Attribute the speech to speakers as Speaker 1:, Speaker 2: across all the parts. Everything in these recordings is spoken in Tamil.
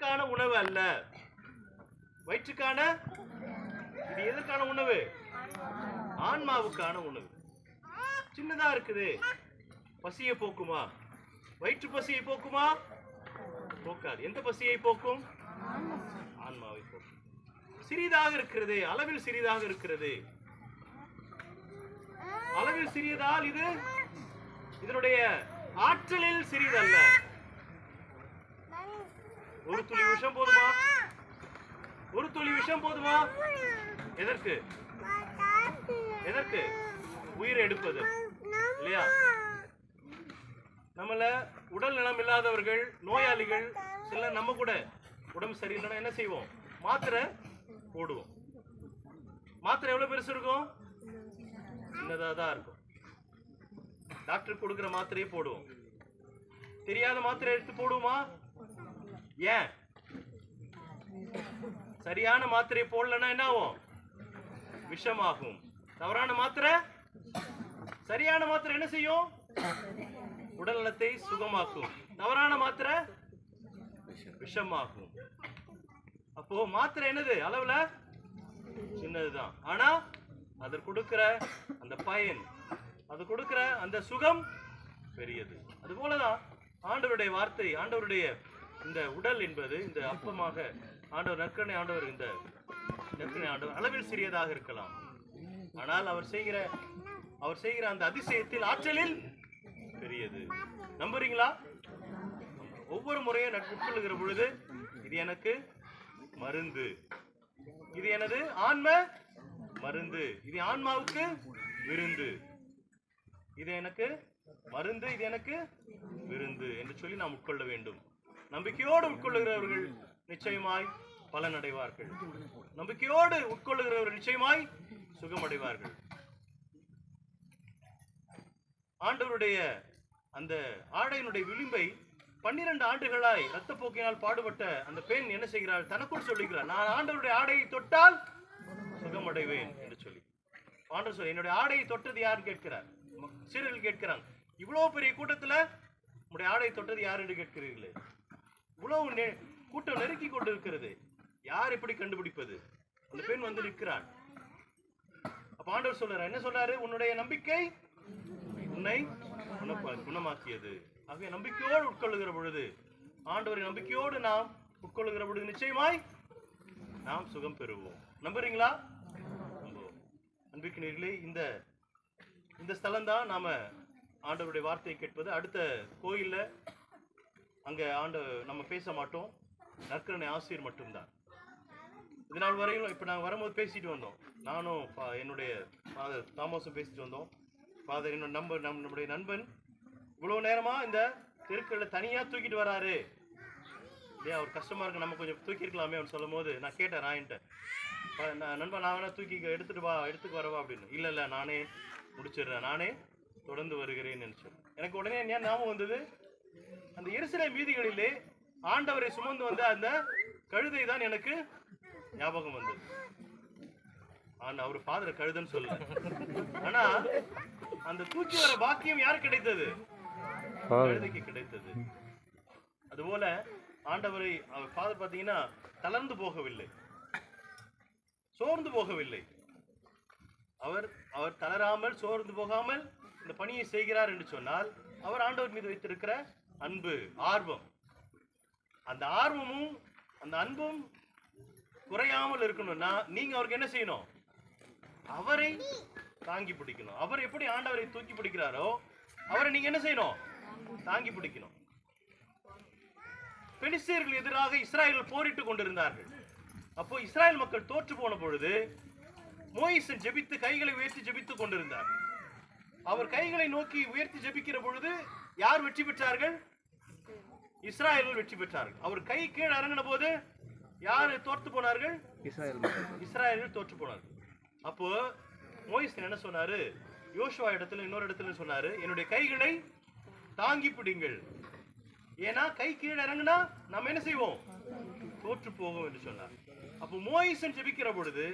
Speaker 1: வயிற்றுக்கான உணவு அல்ல. வயிற்றுக்கான இது எதற்கான உணவு? ஆன்மாவுக்கான உணவு. சின்னதா இருக்குது, பசியை போக்குமா? வயிற்று பசியை போக்குமா? போக்காது. எந்த பசியை போக்கும்? ஆன்மாவை போக்கும். சிறிதாக இருக்கிறது, அளவில் சிறிதாக இருக்கிறது. அளவில் சிறியதால் இது இதனுடைய ஆற்றலில் சிறிதல்ல. ஒரு துளி விஷம் போதுமா? ஒரு துளி விஷம் போதுமா? எதற்கு? எதற்கு? உயிரை எடுப்பது இல்லையா? நம்மள உடல் நலம் இல்லாதவர்கள், நோயாளிகள், சில நம்ம கூட உடம்பு சரியில்லைன்னா என்ன செய்வோம்? மாத்திரை போடுவோம். மாத்திரை எவ்வளவு பெருசு இருக்கும்? சின்னதா தான் இருக்கும். டாக்டர் கொடுக்கிற மாத்திரையை போடுவோம். தெரியாத மாத்திரை எடுத்து போடுவோமா? ஏன்? சரியான மாத்திரை போடலன்னா என்ன ஆகும்? விஷமாகும். தவறான மாத்திரை, சரியான மாத்திரை என்ன செய்யும்? உடல் நலத்தை சுகமாக்கும். தவறான மாத்திரை விஷமாகும். அப்போ மாத்திரை என்னது? அளவுல சின்னதுதான். ஆனா அது கொடுக்கிற அந்த பயன், அது கொடுக்கிற அந்த சுகம் பெரியது. அது போலதான் ஆண்டவருடைய வார்த்தை, ஆண்டவருடைய இந்த உடல் என்பது, இந்த அப்பமாக ஆண்டவர் நற்கருணை ஆண்டவர், இந்த நற்கருணை ஆண்டவர் அளவில் சிறியதாக இருக்கலாம், ஆனால் அவர் செய்கிற அந்த அதிசயத்தில் ஆற்றலில் பெரியது. நம்புறீங்களா? ஒவ்வொரு முறையும் உட்கொள்ளுகிற பொழுது இது எனக்கு மருந்து, இது எனது ஆன்ம மருந்து, இது ஆன்மாவுக்கு விருந்து, இது எனக்கு மருந்து, இது எனக்கு விருந்து என்று சொல்லி நாம் உட்கொள்ள வேண்டும். நம்பிக்கையோடு உட்கொள்ளுகிறவர்கள் நிச்சயமாய் பலனடைவார்கள். நம்பிக்கையோடு உட்கொள்ளுகிறவர்கள் நிச்சயமாய் சுகமடைவார்கள். ஆண்டவருடைய அந்த ஆடையினுடைய விளிம்பை 12 ஆண்டுகளாய் இரத்தப்போக்கினால் பாடுபட்ட அந்த பெண் என்ன செய்கிறாள்? தனக்குள் சொல்லுகிறார், நான் ஆண்டவருடைய ஆடையை தொட்டால் சுகமடைவேன் என்று சொல்லி. ஆண்டவர் சொல்லி, என்னுடைய ஆடையை தொட்டது யாருன்னு கேட்கிறார். சீடர்கள் கேட்கிறாங்க, இவ்வளவு பெரிய கூட்டத்துல உங்களுடைய ஆடையை தொட்டது யார் என்று கேட்கிறீர்களே, இவ்வளவு கூட்டம் நெருக்கி கொண்டு இருக்கிறது, யார் எப்படி கண்டுபிடிப்பது? அந்த பெண் வந்து நிற்கிறான். அப்ப ஆண்டவர் சொல்றாரு, என்ன சொல்றாரு? உன்னுடைய நம்பிக்கை உன்னை குணமாக்கியது. ஆகவே நம்பிக்கையோடு உட்கொள்ளுகிற பொழுது, ஆண்டவரை நம்பிக்கையோடு நாம் உட்கொள்ளுகிற பொழுது நிச்சயமாய் நாம் சுகம் பெறுவோம். நம்புறீங்களா? நம்பிக்கையிலே இந்த ஸ்தலம் தான் நாம ஆண்டவருடைய வார்த்தையை கேட்பது. அடுத்த கோயில்ல அங்க நம்ம பேச மாட்டோம், நற்கருணை ஆசிரியர் மட்டும்தான். இதனால் வரையும் இப்ப நாங்கள் வரும்போது பேசிட்டு வந்தோம். நானும் என்னுடைய ஃபாதர் தாமஸும் பேசிட்டு வந்தோம். ஃபாதர் என்னோட நம்முடைய நண்பன் இவ்வளவு நேரமா இந்த தெருக்கள்ல தனியா தூக்கிட்டு வராரு இல்லையா, அவர் கஷ்டமா இருக்கு, நம்ம கொஞ்சம் தூக்கி இருக்கலாமே அப்படின்னு சொல்லும் போது நான் கேட்டேன், நண்பன் நான் வேணா தூக்கி எடுத்துக்கு வரவா அப்படின்னு. இல்ல நானே முடிச்சிடுறேன், நானே தொடர்ந்து வருகிறேன்னு நினைச்சேன். எனக்கு உடனே ஏன் ஞாபகம் வந்தது, அந்த எருசலேம் வீதிகளிலே ஆண்டவரை சுமந்து வந்த அந்த கழுதை தான் எனக்கு ஞாபகம் வந்தது. ஆனா அவர் ஃபாதர் கழுதைன்னு சொல்ல, ஆனா அந்த தூக்கி வர பாக்கியம் யாருக்கு கிடைத்தது? கழுதைக்கு கிடைத்தது. அதுபோல ஆண்டவரை அவர் ஃபாதர் பாத்தீங்கன்னா தளர்ந்து போகவில்லை, சோர்ந்து போகவில்லை. அவர் தளராமல் சோர்ந்து போகாமல் இந்த பணியை செய்கிறார் என்று சொன்னால், அவர் ஆண்டவர் மீது வைத்திருக்கிற அன்பு, ஆர்வம், அந்த ஆர்வமும் அந்த அன்பும் குறையாமல் இருக்கணும்னா நீங்க அவருக்கு என்ன செய்யணும்? அவரை தாங்கி பிடிக்கணும். அவர் எப்படி ஆண்டவரை தூக்கி பிடிக்கிறாரோ அவரை நீங்க என்ன செய்யணும்? தாங்கி பிடிக்கணும். பெலிஸ்தியர்கள் எதிராக இஸ்ராயேல் போரிட்டு கொண்டிருந்தார்கள். அப்போ இஸ்ராயேல் மக்கள் தோற்று போன பொழுது மோயிசன் ஜெபித்து கைகளை உயர்த்தி ஜெபித்துக் கொண்டிருந்தார். அவர் கைகளை நோக்கி உயர்த்தி ஜெபிக்கிற பொழுது யார் வெற்றி பெற்றார்கள்? இஸ்ராயேல் வெற்றி பெற்றார்கள். அவர் கை கீழே இறங்கின போது யாரு தோற்று போனார்கள்? இஸ்ராயேல் தோற்று போனார்கள். அப்போ மோயிசன் என்ன சொன்னாரு? யோசுவா இடத்துல இன்னொரு இடத்துல சொன்னாரு, என்னுடைய கைகளை தாங்கி பிடிங்கள், ஏன்னா கை கீழே இறங்கினா நம்ம என்ன செய்வோம்? தோற்று போகும் என்று சொன்னார். அப்போ மோயிசன் ஜெபிக்கிற பொழுது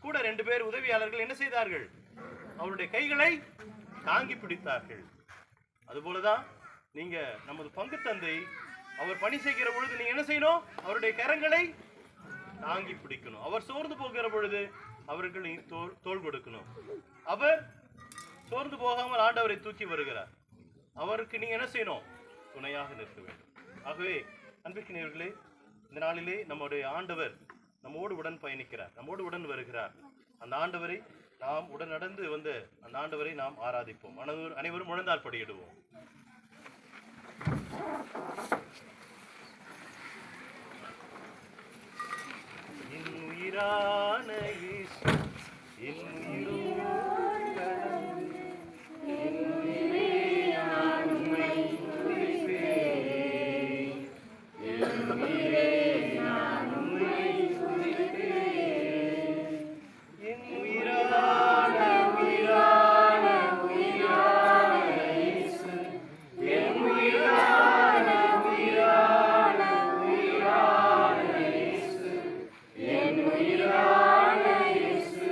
Speaker 1: கூட 2 பேர் உதவியாளர்கள் என்ன செய்தார்கள்? அவருடைய கைகளை தாங்கி பிடித்தார்கள். அதுபோலதான் நீங்க நமது பங்கு தந்தை அவர் பணி செய்கிற பொழுது நீங்க என்ன செய்யணும்? அவருடைய கரங்களை தாங்கி பிடிக்கணும். அவர் சோர்ந்து போகிற பொழுது அவர்கள் தோள் கொடுக்கணும். அவர் சோர்ந்து போகாமல் ஆண்டவரை தூக்கி வருகிறார். அவருக்கு நீங்க என்ன செய்யணும்? துணையாக நிற்க வேண்டும். ஆகவே அன்பிற்கினியர்களே, இந்த நாளிலே நம்முடைய ஆண்டவர் நம்மோடு உடன் பயணிக்கிறார், நம்மோடு உடன் வருகிறார். அந்த ஆண்டவரை நாம் உடன் நடந்து வந்து அந்த ஆண்டவரை நாம் ஆராதிப்போம். அனைவரும் முழந்தால் படியிடுவோம். என் உயிரான இயேசு, என் உயிரோடு என் உயிரே நான் உம்மை துதிப்பேன். என் உயிரே நான் உம்மை துதிப்பேன். என் உயிரான உயிரான உயிரான இயேசு, என் உயிரான உயிரான உயிரான இயேசு, என் உயிரான இயேசு,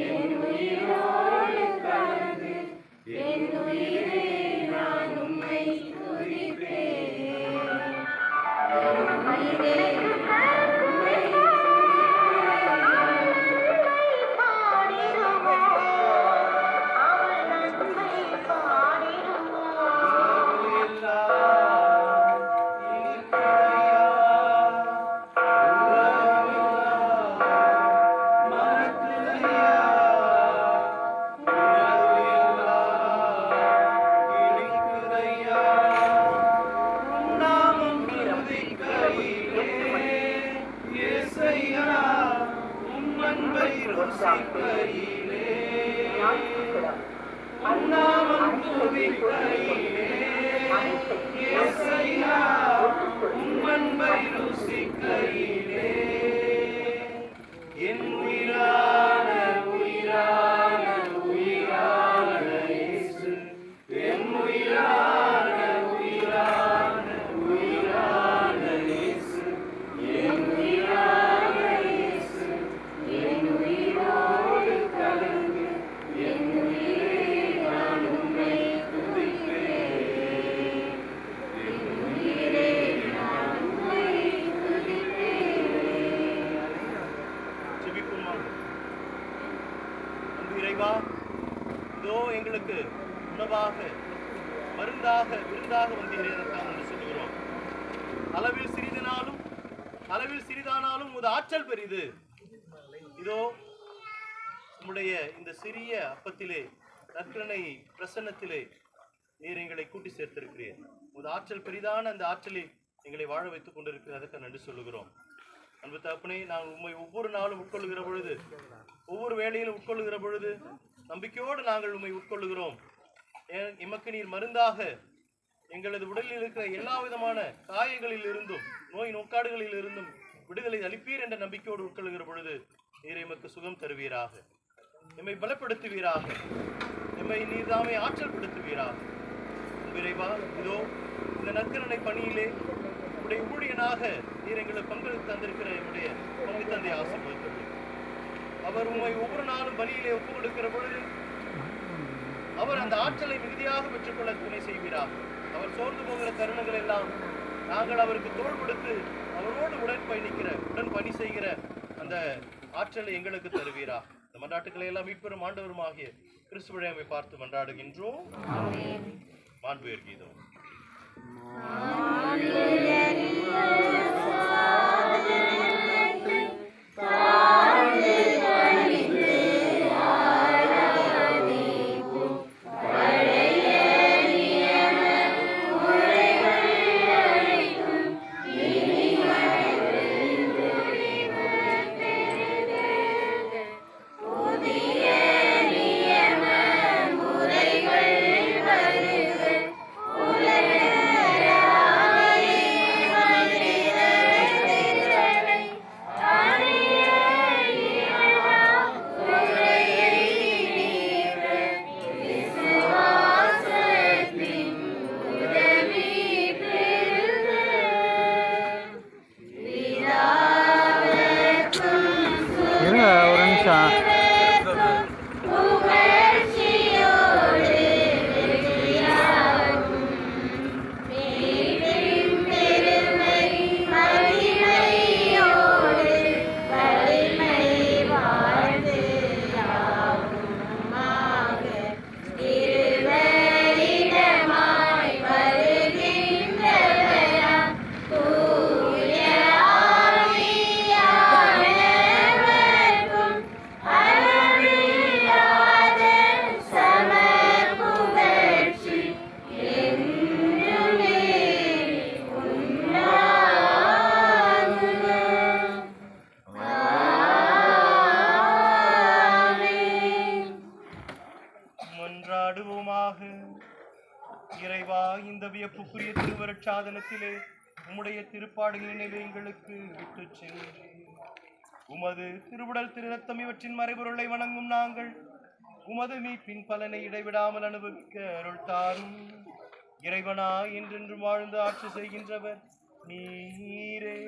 Speaker 1: என் உயிரோடு கலந்து என் உயிரே நான் உம்மை துதிப்பேன். என் உயிரே எங்களுக்கு உணவாக மருந்தாக விருந்தாக வந்தீர்கள் என்று சொல்லுகிறோம். அளவில் சிறிதனாலும் அளவில் சிறிதானாலும் உமது ஆற்றல் பெரிது. இதோ உம்முடைய இந்த சிறிய அப்பத்திலே நற்கருணை பிரசன்னத்திலே நீர் எங்களை கூட்டி சேர்த்திருக்கிறீர். உமது ஆற்றல் பெரிதான அந்த ஆற்றலில் எங்களை வாழ வைத்துக் கொண்டிருக்கிறதுக்கு நன்றி சொல்லுகிறோம். அன்பு தகப்பனே, நாங்கள் உம்மை ஒவ்வொரு நாளும் உட்கொள்ளுகிற பொழுது, ஒவ்வொரு வேளையிலும் உட்கொள்ளுகிற பொழுது நம்பிக்கையோடு நாங்கள் உம்மை உட்கொள்ளுகிறோம். எமக்கு நீர் மருந்தாக எங்களது உடலில் இருக்கிற எல்லா விதமான காயங்களில் இருந்தும் நோய் நோக்காடுகளில் இருந்தும் விடுதலை அளிப்பீர் என்ற நம்பிக்கையோடு உட்கொள்ளுகிற பொழுது நீர் எமக்கு சுகம் தருவீராக, எம்மை பலப்படுத்துவீராக, எம்மை நீர் தாமே ஆற்றல் படுத்துவீராக. விரைவா இதோ இந்த நற்கருணை பணியிலே உடைய ஊழியனாக நீர் எங்களுக்கு பங்களித்து தந்திருக்கிற என்னுடைய பங்கு தந்தை ஆசீர்வதித்து அவர் உம்மை ஒவ்வொரு நாளும் பலியிலே ஒப்புக் கொடுக்கிற பொழுது அவர் அந்த ஆற்றலை மிகுதியாக பெற்றுக்கொள்ள துணை செய்வீராக. அவர் சோர்ந்து போகிற தருணங்கள் எல்லாம் நாங்கள் அவருக்கு தோள் கொடுத்து அவரோடு உடன் பணி செய்கிற அந்த ஆற்றலை எங்களுக்கு தருவீரா. இந்த மன்றாட்டுக்களை எல்லாம் மீட்பெறும் ஆண்டவருமாகிய கிறிஸ்துவை பார்த்து மன்றாடுகின்றோம். மாண்புயர் கீதம்.
Speaker 2: உலக
Speaker 1: இந்த வியப்புக்குரிய திருவருட்சாதனத்திலே உம்முடைய திருப்பாடுகளின் நினைவை எங்களுக்கு விட்டு சென்று உமது திருவுடல் திருரத்தம் இவற்றின் மறைபொருளை வணங்கும் நாங்கள் உமது மீட்பின் பலனை இடைவிடாமல் அனுபவிக்க அருள் தாரும். இறைவனா என்றென்று வாழ்ந்து ஆட்சி செய்கின்றவர் நீரே.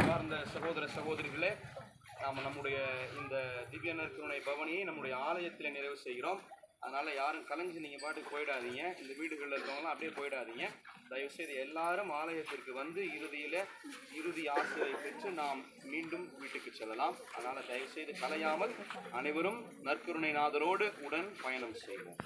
Speaker 2: சார்ந்த சகோதர சகோதரிகளே, நாம் நம்முடைய இந்த திவ்ய நற்கருணை பவனியை நம்முடைய ஆலயத்தில் நிறைவு செய்கிறோம். அதனால் யாரும் கலைஞ்சு நீங்கள் பாட்டுக்கு போயிடாதீங்க. இந்த வீடுகளில் இருக்கவங்களாம் அப்படியே போயிடாதீங்க. தயவுசெய்து எல்லாரும் ஆலயத்திற்கு வந்து இறுதி ஆசிரியை பெற்று நாம் மீண்டும் வீட்டுக்கு செல்லலாம். அதனால் தயவுசெய்து கலையாமல் அனைவரும் நற்கருணை நாதரோடு உடன் பயணம் செய்வோம்.